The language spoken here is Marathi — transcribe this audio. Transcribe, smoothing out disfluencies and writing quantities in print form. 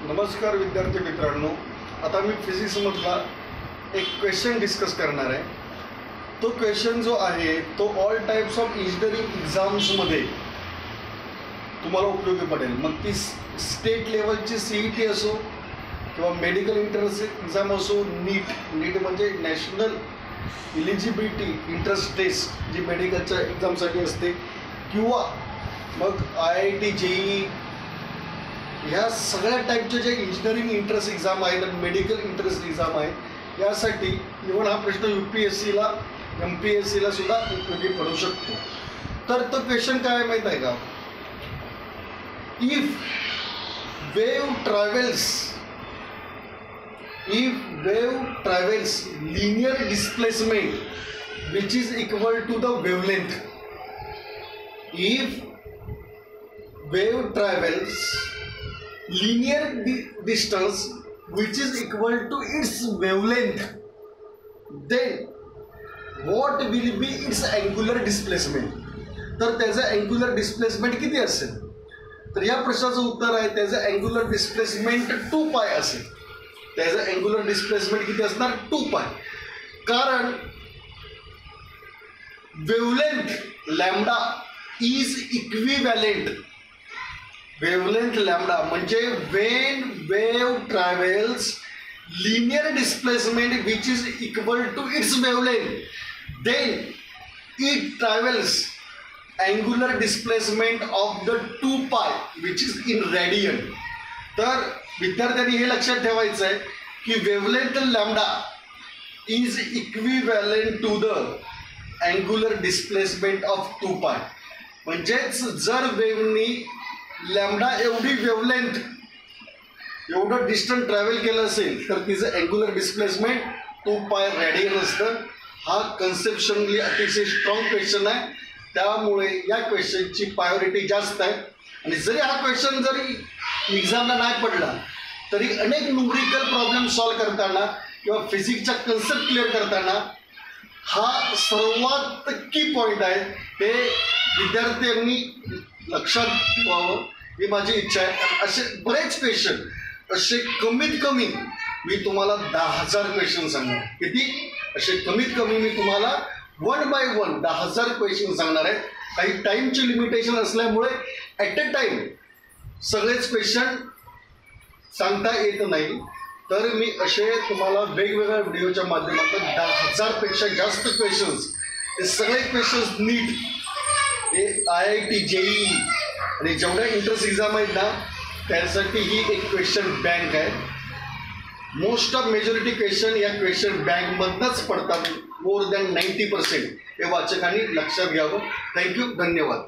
नमस्कार विद्यार्थी मित्रांनो, आता मी फिजिक्समधला एक क्वेश्चन डिस्कस करणार आहे। तो क्वेश्चन जो आहे तो ऑल टाइप्स ऑफ इंजिनिअरिंग एक्झाम्समध्ये तुम्हाला उपयोगी पडेल। मग ती स्टेट लेवलची CET असो किंवा मेडिकल एंट्रन्स एक्झाम असो, नीट म्हणजे नॅशनल एलिजिबिलिटी एंट्रन्स टेस्ट जी मेडिकलच्या एक्झामसाठी असते, किंवा मग IIT JEE ह्या सगळ्या टाईपचे जे इंजिनिअरिंग एंट्रन्स एक्झाम आहेत, मेडिकल एंट्रन्स एक्झाम आहे, यासाठी इव्हन हा प्रश्न UPSCला MPSCला सुद्धा उपयोगी पडू शकतो। तर तो क्वेश्चन काय माहीत आहे का? If wave travels linear displacement which is equal to the wavelength, if wave travels linear distance which is equal to its wavelength, then what will be its angular displacement? तर त्याचं अँग्युलर डिस्प्लेसमेंट किती असेल? तर या प्रश्नाचं उत्तर आहे त्याचं अँग्युलर डिस्प्लेसमेंट 2π असेल। त्याचं अँग्युलर डिस्प्लेसमेंट किती असणार? 2π। कारण wavelength lambda is equivalent, wavelength lambda म्हणजे when wave travels linear displacement which is equal to its wavelength, then it travels angular displacement of the 2π which is in radian. तर विद्यार्थ्यांनी हे लक्षात ठेवायचं आहे की wavelength lambda is equivalent to the angular displacement of 2π। म्हणजेच जर वेवनी लॅम्बडा एवढी वेवलेंथ एवढं डिस्टन्स ट्रॅव्हल केलं असेल तर तिचं अँग्युलर डिस्प्लेसमेंट 2π रेडियन असतं। हा कन्सेप्शनली अतिशय स्ट्रॉंग क्वेश्चन आहे, त्यामुळे या क्वेश्चनची प्रायोरिटी जास्त आहे। आणि जरी हा क्वेश्चन जरी एक्झामला नाही पडला तरी अनेक न्यूमेरिकल प्रॉब्लेम सॉल्व करताना किंवा फिजिक्सचा कन्सेप्ट क्लिअर करताना हा सर्वात की पॉईंट आहे, ते विद्यार्थ्यांनी लक्षात ठेवावं ही माझी इच्छा आहे। असे बरेच क्वेश्चन, असे कमीत कमी मी तुम्हाला 10,000 क्वेश्चन सांगणार। किती? असे कमीत कमी मी तुम्हाला 1 by 1 10,000 क्वेश्चन सांगणार आहे। काही टाईमची लिमिटेशन असल्यामुळे ॲट अ टाईम सगळेच क्वेश्चन सांगता येत नाही, तर मी असे तुम्हाला वेगवेगळ्या व्हिडिओच्या माध्यमातून 10,000 पेक्षा जास्त क्वेश्चन्स, हे सगळे क्वेश्चन्स नीट, हे IIT JEE आणि जेवढ्या एंट्रन्स एक्झाम आहेत ना त्यासाठी ही एक क्वेश्चन बँक आहे। मोस्ट ऑफ मेजॉरिटी क्वेश्चन या क्वेश्चन बँकमधनंच पडतात, मोर दॅन 90%। हे वाचकांनी लक्षात घ्यावं। थँक्यू, धन्यवाद।